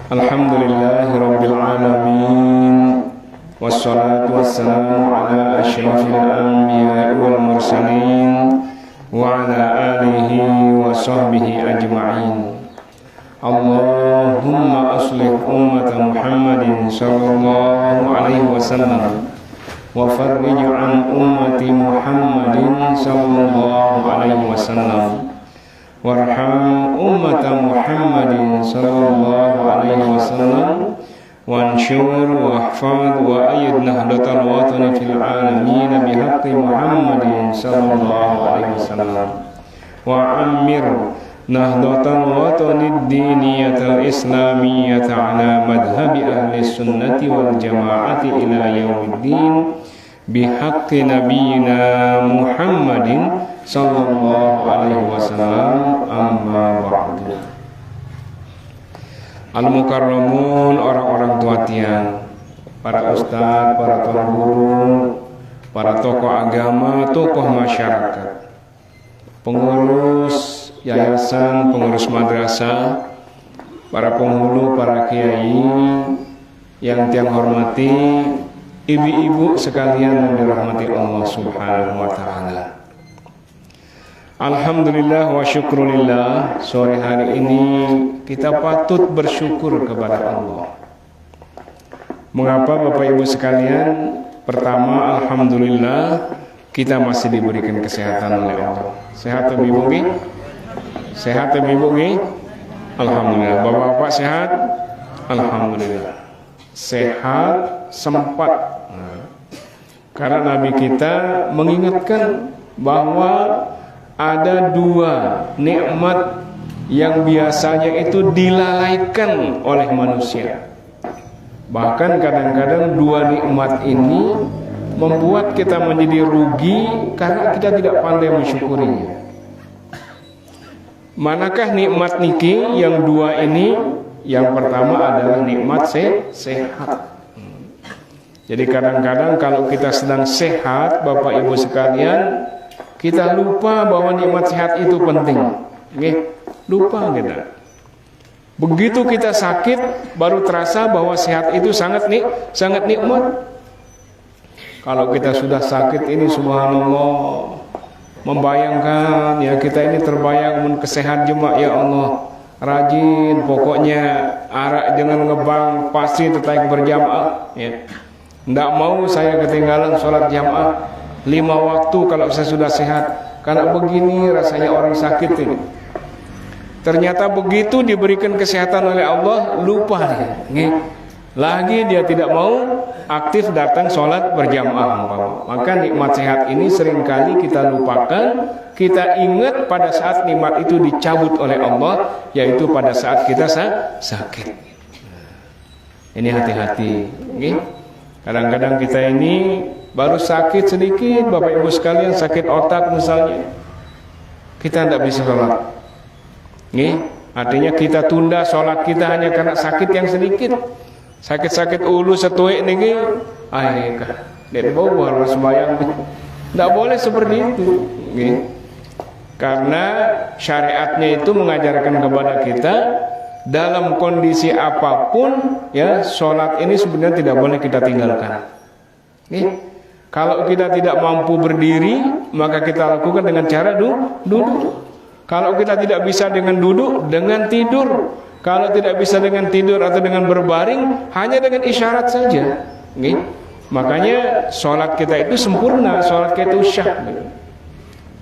Alhamdulillahi Rabbil Alamin. Wassalatu wassalamu ala asyrafil anbiya'i wal mursalin wa ala alihi wa sahbihi ajma'in. Allahumma aslih ummata Muhammadin sallallahu alaihi wasallam wa farrij an ummati Muhammadin sallallahu alaihi wasallam. Warham ummata Muhammadin sallallahu alaihi wasallam wansyur wahfad wa ayyid nahdatal watani fil alamin bihaqqi Muhammadin sallallahu alaihi wasallam wa ammir nahdatal watani ad-diniyatal islamiyyata ala madhhabi ahli sunnati wal jamaati ila yaumiddin bihaqqi nabiyyina Muhammadin sallallahu alaihi wasallam. Amma ba'du. Al-mukarramun, orang-orang tua tiang, para ustaz, para tuan guru, para tokoh agama, tokoh masyarakat, pengurus yayasan, pengurus madrasah, para penghulu, para kiai yang tiang hormati, ibu-ibu sekalian yang dirahmati Allah Subhanahu wa taala. Alhamdulillah wa syukrulillah, sore hari ini kita patut bersyukur kepada Allah. Mengapa Bapak Ibu sekalian? Pertama, alhamdulillah kita masih diberikan kesehatan oleh Allah. Sehat Ibu nggih? Sehat Ibu nggih? Alhamdulillah. Bapak-bapak sehat? Alhamdulillah. Sehat sempat. Karena Nabi kita mengingatkan bahwa ada dua nikmat yang biasanya itu dilalaikan oleh manusia. Bahkan kadang-kadang dua nikmat ini membuat kita menjadi rugi karena kita tidak pandai mensyukurinya. Manakah nikmat niki yang dua ini? Yang pertama adalah nikmat sehat. Jadi kadang-kadang kalau kita sedang sehat, Bapak Ibu sekalian, kita lupa bahwa nikmat sehat itu penting. Lupa kita. Begitu kita sakit, baru terasa bahwa sehat itu sangat nikmat. Kalau kita sudah sakit ini, subhanallah, membayangkan ya kita ini terbayang kesehat jemaah, ya Allah, rajin pokoknya arak jangan ngebang, pasti tetap berjamaah ya. Tidak mau saya ketinggalan sholat jamaah 5 waktu kalau saya sudah sehat. Karena begini rasanya orang sakit ini. Ternyata begitu diberikan kesehatan oleh Allah, lupa dia. Lagi dia tidak mau aktif datang sholat berjamaah. Maka nikmat sehat ini seringkali kita lupakan. Kita ingat pada saat nikmat itu dicabut oleh Allah, yaitu pada saat kita sakit. Ini hati-hati. Kadang-kadang kita ini baru sakit sedikit, Bapak Ibu sekalian, sakit otak misalnya, kita tidak bisa sholat. Artinya kita tunda sholat kita hanya karena sakit yang sedikit. Sakit-sakit ulu setuik nih, dan bawa harus bayang. Tidak boleh seperti itu. Karena syariatnya itu mengajarkan kepada kita dalam kondisi apapun ya, sholat ini sebenarnya tidak boleh kita tinggalkan. Kalau kita tidak mampu berdiri, maka kita lakukan dengan cara duduk. Kalau kita tidak bisa dengan duduk, dengan tidur. Kalau tidak bisa dengan tidur atau dengan berbaring, hanya dengan isyarat saja. Makanya sholat kita itu sempurna, sholat kita itu syah.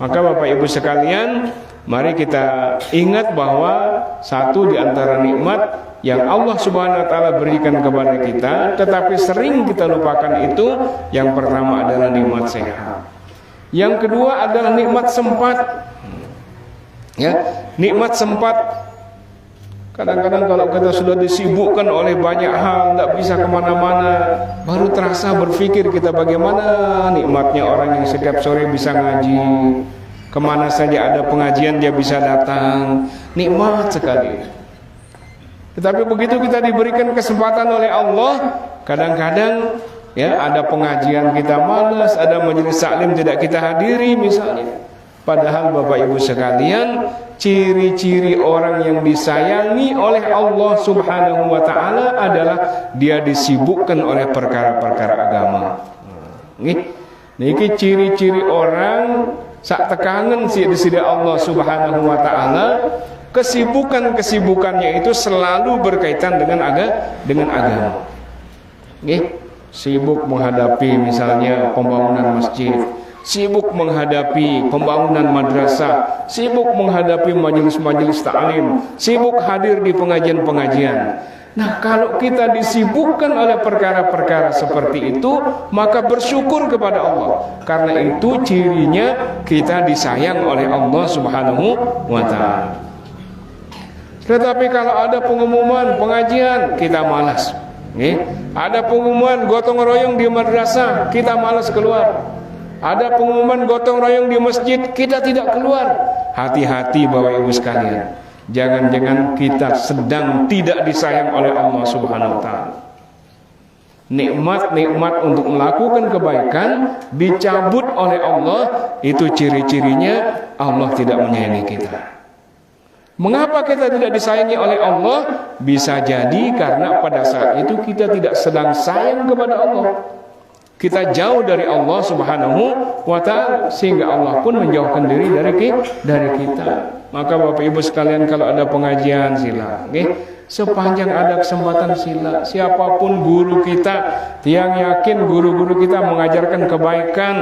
Maka Bapak Ibu sekalian, mari kita ingat bahwa satu di antara nikmat yang Allah Subhanahu wa taala berikan kepada kita, tetapi sering kita lupakan itu, yang pertama adalah nikmat sehat. Yang kedua adalah nikmat sempat. Ya, nikmat sempat. Kadang-kadang kalau kita sudah disibukkan oleh banyak hal, tidak bisa kemana-mana, baru terasa berpikir kita bagaimana nikmatnya orang yang setiap sore bisa ngaji, kemana saja ada pengajian dia bisa datang, nikmat sekali. Tetapi begitu kita diberikan kesempatan oleh Allah, kadang-kadang ya ada pengajian kita malas, ada majelis taklim tidak kita hadiri misalnya. Padahal Bapak Ibu sekalian, ciri-ciri orang yang disayangi oleh Allah Subhanahu wa taala adalah dia disibukkan oleh perkara-perkara agama. Niki ciri-ciri orang sak tekanan di sisi Allah Subhanahu wa taala, kesibukannya itu selalu berkaitan dengan agama. Sibuk menghadapi misalnya pembangunan masjid, sibuk menghadapi pembangunan madrasah, sibuk menghadapi majelis-majelis ta'lim, sibuk hadir di pengajian-pengajian. Nah, kalau kita disibukkan oleh perkara-perkara seperti itu, maka bersyukur kepada Allah. Karena itu cirinya kita disayang oleh Allah Subhanahu wa ta'ala. Tetapi kalau ada pengumuman pengajian, kita malas. Ada pengumuman gotong royong di madrasah, kita malas keluar. Ada pengumuman gotong royong di masjid, kita tidak keluar. Hati-hati Bapak Ibu sekalian, jangan-jangan kita sedang tidak disayang oleh Allah Subhanahu wa ta'ala. Nikmat-nikmat untuk melakukan kebaikan dicabut oleh Allah, itu ciri-cirinya Allah tidak menyayangi kita. Mengapa kita tidak disayangi oleh Allah? Bisa jadi karena pada saat itu kita tidak sedang sayang kepada Allah. Kita jauh dari Allah Subhanahu wa ta'ala, sehingga Allah pun menjauhkan diri dari kita. Maka Bapak Ibu sekalian, kalau ada pengajian sila, sepanjang ada kesempatan sila, siapapun guru kita yang yakin guru-guru kita mengajarkan kebaikan,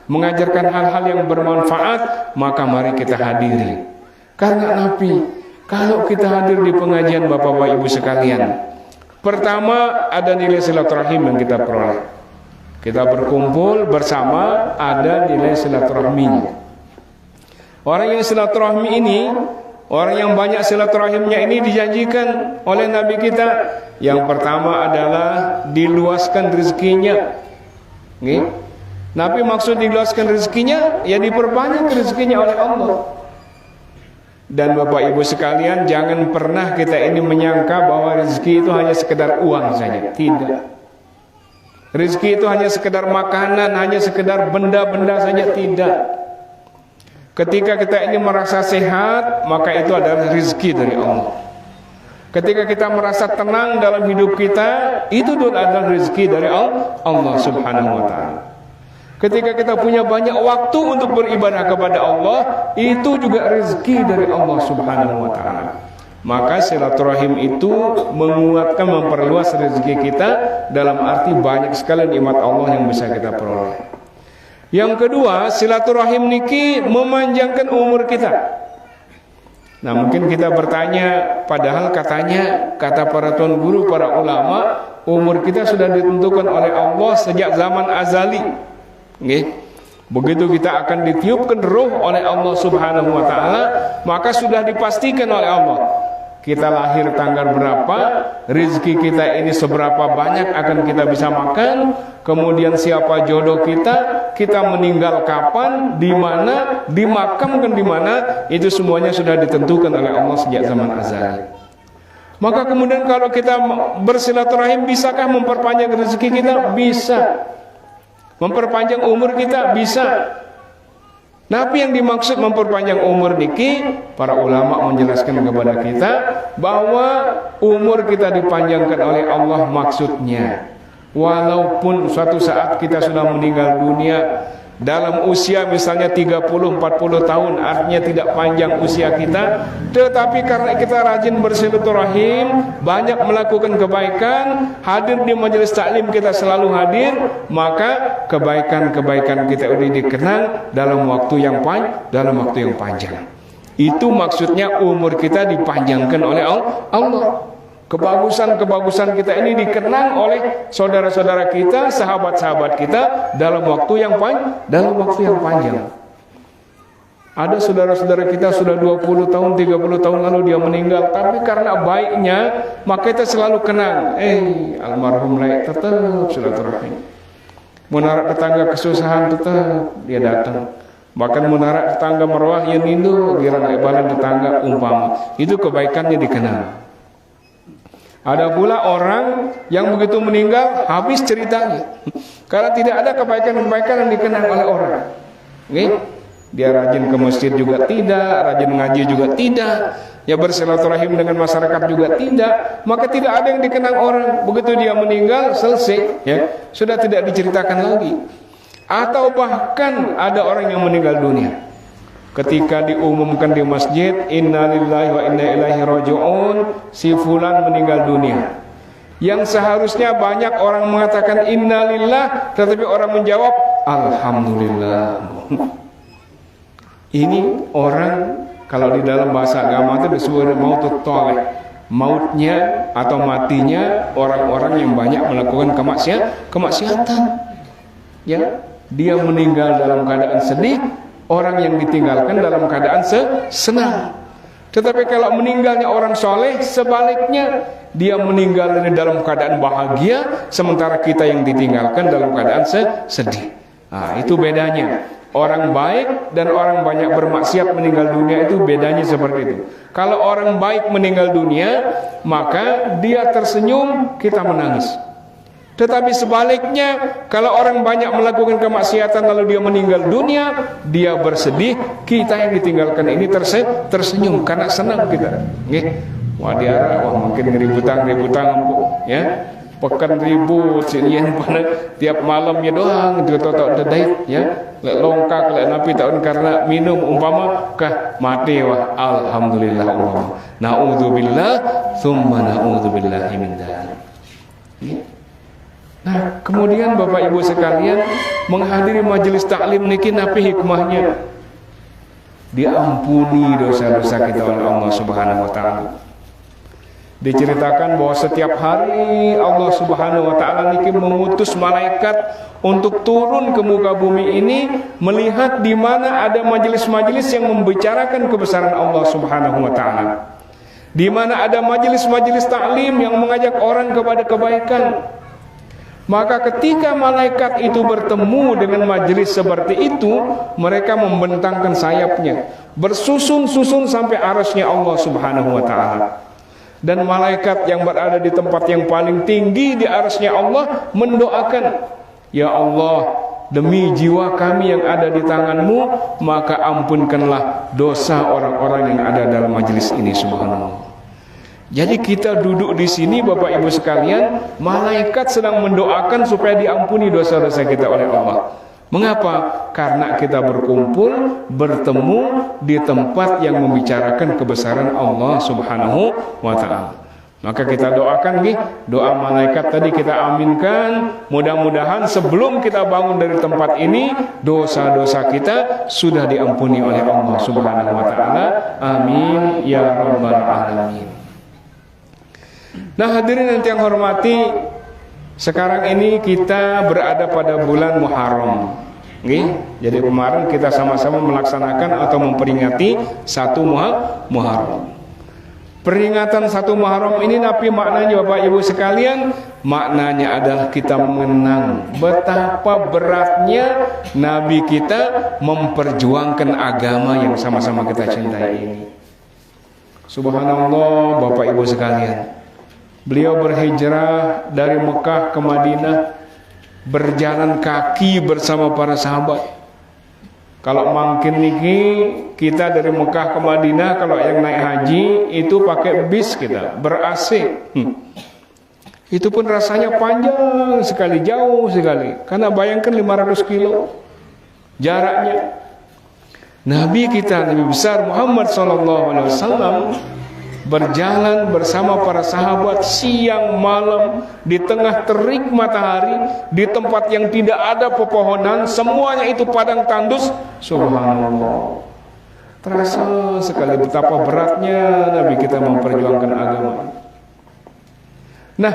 mengajarkan hal-hal yang bermanfaat, maka mari kita hadiri. Karena Nabi, kalau kita hadir di pengajian Bapak Ibu sekalian, pertama ada nilai silaturahim yang kita peroleh. Kita berkumpul bersama, ada nilai silaturahminya. Orang yang silaturahmi ini, orang yang banyak silaturahimnya ini dijanjikan oleh Nabi kita. Yang pertama adalah diluaskan rezekinya. Nabi maksud diluaskan rezekinya, ya diperbanyak rezekinya oleh Allah. Dan Bapak Ibu sekalian, jangan pernah kita ini menyangka bahwa rezeki itu hanya sekedar uang saja. Tidak. Rezeki itu hanya sekedar makanan, hanya sekedar benda-benda saja. Tidak. Ketika kita ini merasa sehat, maka itu adalah rezeki dari Allah. Ketika kita merasa tenang dalam hidup kita, itu adalah rezeki dari Allah Subhanahu wa ta'ala. Ketika kita punya banyak waktu untuk beribadah kepada Allah, itu juga rezeki dari Allah Subhanahu wa ta'ala. Maka silaturahim itu menguatkan, memperluas rezeki kita, dalam arti banyak sekali nikmat Allah yang bisa kita peroleh. Yang kedua, silaturahim niki memanjangkan umur kita. Nah, mungkin kita bertanya, padahal katanya, kata para tuan guru, para ulama, umur kita sudah ditentukan oleh Allah sejak zaman azali. Begitu kita akan ditiupkan ruh oleh Allah Subhanahu wa ta'ala, maka sudah dipastikan oleh Allah kita lahir tanggal berapa, rezeki kita ini seberapa banyak akan kita bisa makan, kemudian siapa jodoh kita meninggal kapan, di mana, dimakamkan di mana, itu semuanya sudah ditentukan oleh Allah sejak zaman azali. Maka kemudian kalau kita bersilaturahim, bisakah memperpanjang rezeki kita? Bisa. Memperpanjang umur kita? Bisa. Nabi yang dimaksud memperpanjang umur niki, para ulama menjelaskan kepada kita bahwa umur kita dipanjangkan oleh Allah, maksudnya walaupun suatu saat kita sudah meninggal dunia dalam usia misalnya 30-40 tahun, artinya tidak panjang usia kita, tetapi karena kita rajin bersilaturahim, banyak melakukan kebaikan, hadir di majelis taklim kita selalu hadir, maka kebaikan-kebaikan kita ini dikenang dalam waktu yang panjang. Itu maksudnya umur kita dipanjangkan oleh Allah. Kebagusan-kebagusan kita ini dikenang oleh saudara-saudara kita, sahabat-sahabat kita dalam waktu yang panjang. Ada saudara-saudara kita sudah 20 tahun, 30 tahun lalu dia meninggal, tapi karena baiknya maka kita selalu kenang, almarhum lain tetap silaturahim. Menarak tetangga kesusahan tetap dia datang. Bahkan menarak tetangga merwah yang nindu, gira balan tetangga umpama. Itu kebaikannya dikenang. Ada pula orang yang begitu meninggal habis ceritanya, karena tidak ada kebaikan-kebaikan yang dikenang oleh orang. Dia rajin ke masjid juga tidak, rajin ngaji juga tidak, ya bersilaturahim dengan masyarakat juga tidak, maka tidak ada yang dikenang orang. Begitu dia meninggal, selesai, ya, sudah tidak diceritakan lagi. Atau bahkan ada orang yang meninggal dunia, ketika diumumkan di masjid, innalillahi wa inna ilaihi raji'un, si fulan meninggal dunia. Yang seharusnya banyak orang mengatakan innalillah, tetapi orang menjawab alhamdulillah. Ini orang, kalau di dalam bahasa agama itu disebut mautut thaleh, mautnya atau matinya orang-orang yang banyak melakukan kemaksiatan. Ya, dia meninggal dalam keadaan sedih, orang yang ditinggalkan dalam keadaan senang. Tetapi kalau meninggalnya orang soleh, sebaliknya dia meninggal dalam keadaan bahagia, sementara kita yang ditinggalkan dalam keadaan sedih. Nah, itu bedanya. Orang baik dan orang banyak bermaksiat meninggal dunia, itu bedanya seperti itu. Kalau orang baik meninggal dunia, maka dia tersenyum, kita menangis. Tetapi sebaliknya, kalau orang banyak melakukan kemaksiatan lalu dia meninggal dunia, dia bersedih, kita yang ditinggalkan ini tersenyum karena senang kita. Wah dia, mungkin ributan ya. Pekan ribut sinian pada tiap malamnya doang ditotok dedait ya, lek longkak lek napi tahun karena minum umpama kah mati. Wah alhamdulillah, umpama naudzubillah tsumma naudzubillahi min dzalik. Nah, kemudian Bapak Ibu sekalian, menghadiri majelis taklim niki napi hikmahnya, diampuni dosa-dosa kita oleh Allah Subhanahu wa taala. Diceritakan bahwa setiap hari Allah Subhanahu wa taala niki mengutus malaikat untuk turun ke muka bumi ini, melihat di mana ada majelis-majelis yang membicarakan kebesaran Allah Subhanahu wa taala, di mana ada majelis-majelis taklim yang mengajak orang kepada kebaikan. Maka ketika malaikat itu bertemu dengan majelis seperti itu, mereka membentangkan sayapnya, bersusun-susun sampai arasnya Allah Subhanahu wa taala. Dan malaikat yang berada di tempat yang paling tinggi di arasnya Allah mendoakan, ya Allah, demi jiwa kami yang ada di tangan-Mu, maka ampunkanlah dosa orang-orang yang ada dalam majelis ini. Subhanallah. Jadi kita duduk di sini Bapak Ibu sekalian, malaikat sedang mendoakan supaya diampuni dosa-dosa kita oleh Allah. Mengapa? Karena kita berkumpul, bertemu di tempat yang membicarakan kebesaran Allah Subhanahu wa ta'ala. Maka kita doakan nih, doa malaikat tadi kita aminkan. Mudah-mudahan sebelum kita bangun dari tempat ini, dosa-dosa kita sudah diampuni oleh Allah Subhanahu wa ta'ala. Amin ya rabbal alamin. Nah hadirin yang hormati, sekarang ini kita berada pada bulan Muharram. Jadi kemarin kita sama-sama melaksanakan atau memperingati 1 Muharram. Peringatan 1 Muharram ini napi maknanya Bapak Ibu sekalian, maknanya adalah kita mengenang betapa beratnya Nabi kita memperjuangkan agama yang sama-sama kita cintai ini. Subhanallah Bapak Ibu sekalian, beliau berhijrah dari Mekah ke Madinah, berjalan kaki bersama para sahabat. Kalau mungkin niki kita dari Mekah ke Madinah, kalau yang naik haji itu pakai bis kita, ber-AC. Itu pun rasanya panjang sekali, jauh sekali. Karena bayangkan 500 kilo jaraknya. Nabi kita, Nabi besar Muhammad SAW, berjalan bersama para sahabat siang malam di tengah terik matahari, di tempat yang tidak ada pepohonan, semuanya itu padang tandus. Subhanallah, terasa sekali betapa beratnya Nabi kita memperjuangkan agama. Nah,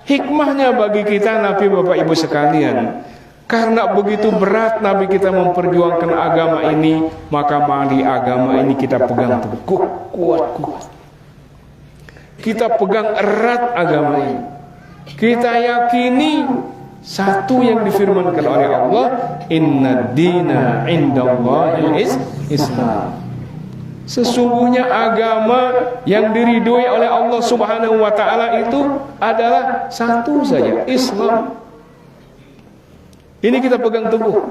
hikmahnya bagi kita Nabi Bapak Ibu sekalian, karena begitu berat Nabi kita memperjuangkan agama ini, maka mari agama ini kita pegang teguh, kuat-kuat. Kita pegang erat agama ini. Kita yakini satu yang difirmankan oleh Allah, inna dina indallahil Islam. Sesungguhnya agama yang diridhoi oleh Allah Subhanahu wa taala itu adalah satu saja, Islam. Ini kita pegang teguh.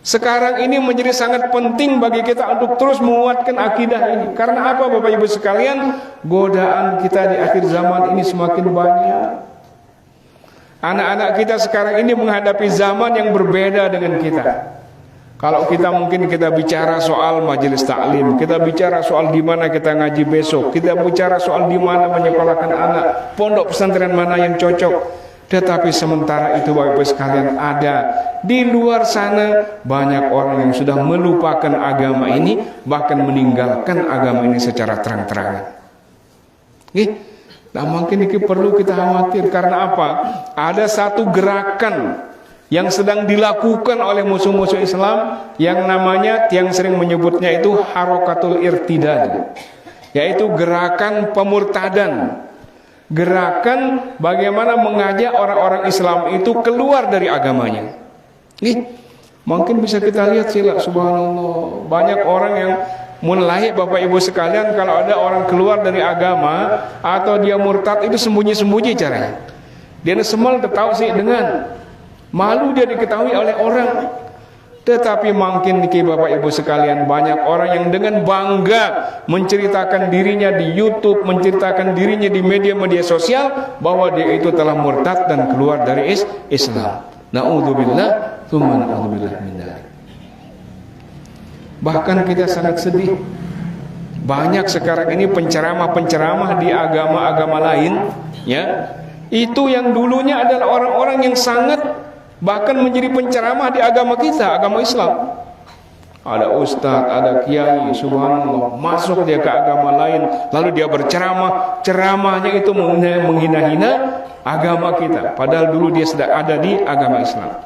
Sekarang ini menjadi sangat penting bagi kita untuk terus menguatkan akidah ini. Karena apa Bapak Ibu sekalian? Godaan kita di akhir zaman ini semakin banyak. Anak-anak kita sekarang ini menghadapi zaman yang berbeda dengan kita. Kalau kita mungkin kita bicara soal majelis taklim, kita bicara soal di mana kita ngaji besok, kita bicara soal di mana menyekolahkan anak, pondok pesantren mana yang cocok. Tetapi sementara itu Bapak Ibu sekalian, ada di luar sana banyak orang yang sudah melupakan agama ini, bahkan meninggalkan agama ini secara terang-terangan. Nah mungkin ini perlu kita khawatir. Karena apa? Ada satu gerakan yang sedang dilakukan oleh musuh-musuh Islam yang namanya, yang sering menyebutnya itu harokatul irtidad, yaitu gerakan pemurtadan. Gerakan bagaimana mengajak orang-orang Islam itu keluar dari agamanya. Mungkin bisa kita lihat sila, subhanallah, banyak orang yang mulai Bapak Ibu sekalian, kalau ada orang keluar dari agama atau dia murtad itu sembunyi-sembunyi caranya. Dia semal tahu sih dengan malu dia diketahui oleh orang. Tetapi mungkin Bapak Ibu sekalian, banyak orang yang dengan bangga menceritakan dirinya di YouTube, menceritakan dirinya di media-media sosial bahwa dia itu telah murtad dan keluar dari Islam. Na'udzubillah, tsumma na'udzubillah min dzalik. Bahkan kita sangat sedih. Banyak sekarang ini penceramah-penceramah di agama-agama lain, ya. Itu yang dulunya adalah orang-orang yang sangat bahkan menjadi penceramah di agama kita, agama Islam. Ada ustadz, ada kiai, subhanallah, masuk dia ke agama lain, lalu dia berceramah, ceramahnya itu menghina-hina agama kita, padahal dulu dia sudah ada di agama Islam.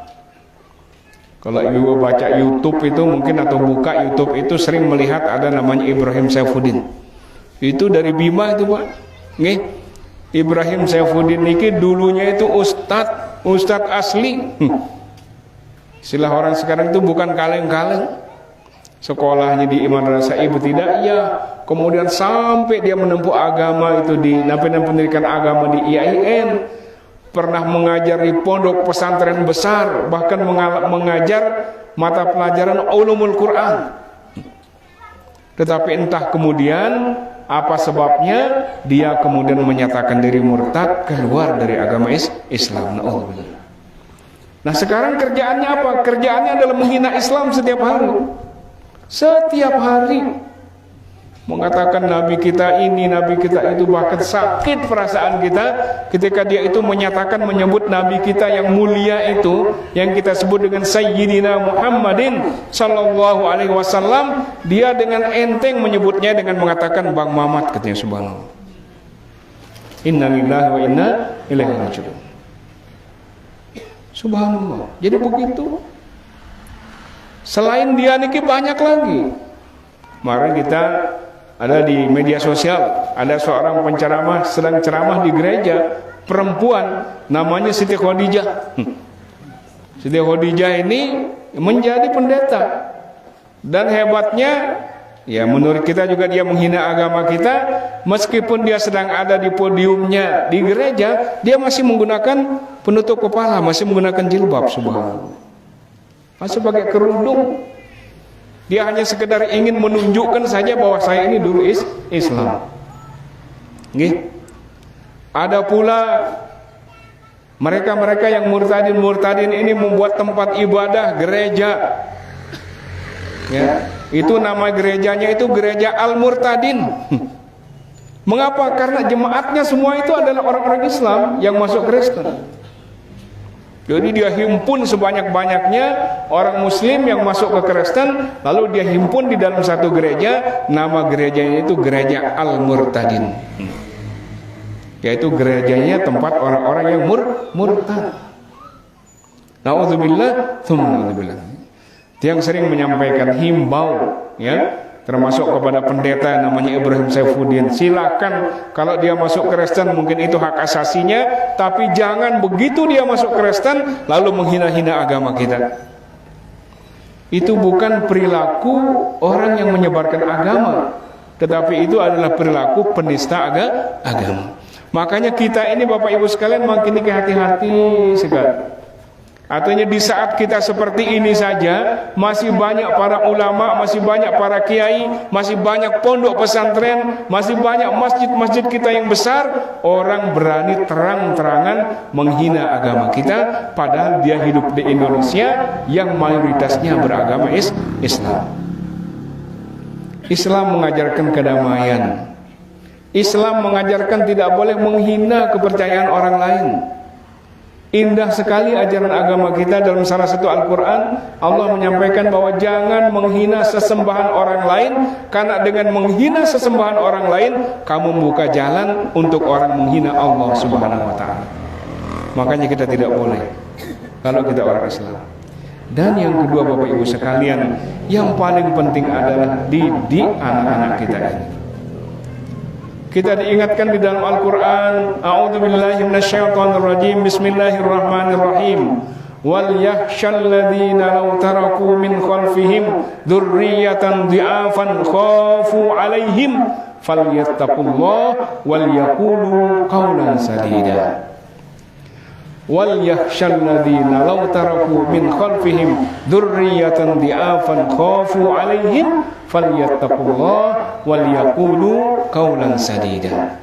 Kalau ibu baca YouTube itu mungkin, atau buka YouTube itu sering melihat ada namanya Ibrahim Saifuddin. Itu dari Bima itu Pak. Nih, Ibrahim Saifuddin ini dulunya itu ustadz asli. Istilah orang sekarang itu bukan kaleng-kaleng. Sekolahnya di Madrasah Ibtidaiyah, kemudian sampai dia menempuh agama itu di pendidikan agama di IAIN, pernah mengajar di pondok pesantren besar, bahkan mengajar mata pelajaran ulumul Quran. Tetapi entah kemudian apa sebabnya dia kemudian menyatakan diri murtad, keluar dari agama Islam. Nah sekarang kerjaannya apa? Kerjaannya adalah menghina Islam setiap hari. Setiap hari mengatakan nabi kita ini, nabi kita itu, bahkan sakit perasaan kita ketika dia itu menyebut nabi kita yang mulia itu, yang kita sebut dengan Sayyidina Muhammadin sallallahu alaihi wasallam, dia dengan enteng menyebutnya dengan mengatakan Bang Mamat, katanya. Subhanallah. Innalillahi wa inna ilaihi raji'un. Subhanallah. Jadi begitu. Selain dia niki banyak lagi. Kemarin kita ada di media sosial, ada seorang penceramah sedang ceramah di gereja, perempuan namanya Siti Khadijah. Siti Khadijah ini menjadi pendeta, dan hebatnya ya menurut kita juga dia menghina agama kita. Meskipun dia sedang ada di podiumnya di gereja, dia masih menggunakan penutup kepala, masih menggunakan jilbab. Subhanallah, masih pakai kerudung. Dia hanya sekedar ingin menunjukkan saja bahwa saya ini dulu Islam. Ada pula mereka-mereka yang murtadin ini membuat tempat ibadah gereja. Ya, itu nama gerejanya itu gereja Al-Murtadin. Mengapa? Karena jemaatnya semua itu adalah orang-orang Islam yang masuk Kristen. Jadi dia himpun sebanyak-banyaknya orang Muslim yang masuk ke Kristen, lalu dia himpun di dalam satu gereja. Nama gerejanya itu gereja Al-Murtadin, yaitu gerejanya tempat orang-orang yang murtad. Na'udzubillah, tsumma na'udzubillah. Yang sering menyampaikan himbau, ya, termasuk kepada pendeta namanya Ibrahim Saifuddin, silakan kalau dia masuk Kristen, mungkin itu hak asasinya, tapi jangan begitu dia masuk Kristen lalu menghina-hina agama kita. Itu bukan perilaku orang yang menyebarkan agama, tetapi itu adalah perilaku penista agama. Makanya kita ini Bapak Ibu sekalian makin hati-hati sekali. Artinya di saat kita seperti ini saja, masih banyak para ulama, masih banyak para kiai, masih banyak pondok pesantren, masih banyak masjid-masjid kita yang besar, orang berani terang-terangan menghina agama kita, padahal dia hidup di Indonesia yang mayoritasnya beragama Islam. Islam mengajarkan kedamaian. Islam mengajarkan tidak boleh menghina kepercayaan orang lain. Indah sekali ajaran agama kita. Dalam salah satu Al-Quran, Allah menyampaikan bahwa jangan menghina sesembahan orang lain, karena dengan menghina sesembahan orang lain, kamu membuka jalan untuk orang menghina Allah Subhanahu wa Ta'ala. Makanya kita tidak boleh kalau kita orang Islam. Dan yang kedua, Bapak Ibu sekalian, yang paling penting adalah didik anak-anak kita ini. Kita diingatkan di dalam Al-Quran, a'udzubillahi minasyaitonirrajim, bismillahirrahmanirrahim, wal yakhshal ladzina law taraku min khalfihim dzurriyyatan dhi'afan khafu 'alaihim falyattaqullaha wal yaqulu qawlan sadida. Wal yakhshal ladzina law taraku min khalfihim dzurriyyatan dhi'afan khafu 'alaihim falyattaqullaha wal yaqulu qawlan sadida.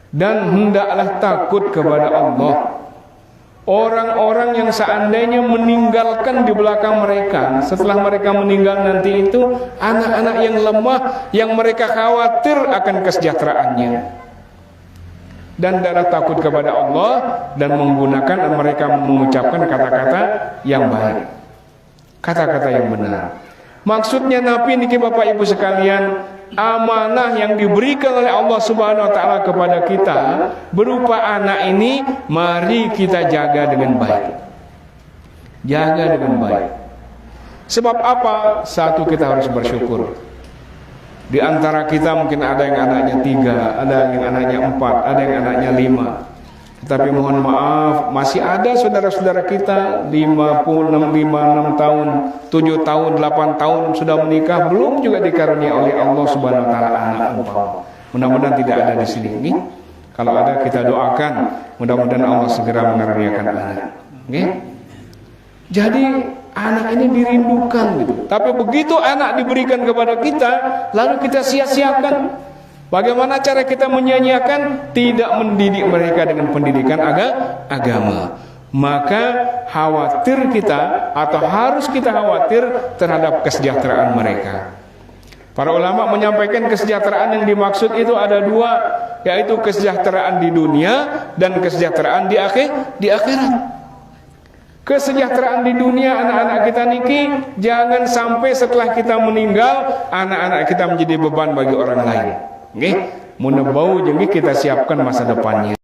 Dan hendaklah takut kepada Allah orang-orang yang seandainya meninggalkan di belakang mereka, setelah mereka meninggal nanti itu, anak-anak yang lemah yang mereka khawatir akan kesejahteraannya. Dan hendaklah takut kepada Allah dan menggunakan mereka mengucapkan kata-kata yang baik, kata-kata yang benar. Maksudnya Nabi niki Bapak Ibu sekalian, amanah yang diberikan oleh Allah Subhanahu wa Ta'ala kepada kita berupa anak ini, mari kita jaga dengan baik. Jaga dengan baik. Sebab apa? Satu, kita harus bersyukur. Di antara kita mungkin ada yang anaknya 3, ada yang anaknya 4, ada yang anaknya 5. Tapi mohon maaf, masih ada saudara-saudara kita 56 tahun, 7 tahun, 8 tahun sudah menikah, belum juga dikaruniai oleh Allah Subhanahu wa Ta'ala anak umpama. Mudah-mudahan tidak ada di sini. Kalau ada, kita doakan, mudah-mudahan Allah segera mengaruniakan anak. Okay? Jadi anak ini dirindukan gitu. Tapi begitu anak diberikan kepada kita, lalu kita sia-siakan. Bagaimana cara kita menyia-nyiakan? Tidak mendidik mereka dengan pendidikan agama. Maka khawatir kita, atau harus kita khawatir terhadap kesejahteraan mereka. Para ulama menyampaikan kesejahteraan yang dimaksud itu ada 2, yaitu kesejahteraan di dunia dan kesejahteraan di akhirat. Kesejahteraan di dunia anak-anak kita niki, jangan sampai setelah kita meninggal anak-anak kita menjadi beban bagi orang lain. Nggih, mun bau jeung kita siapkan masa depannya.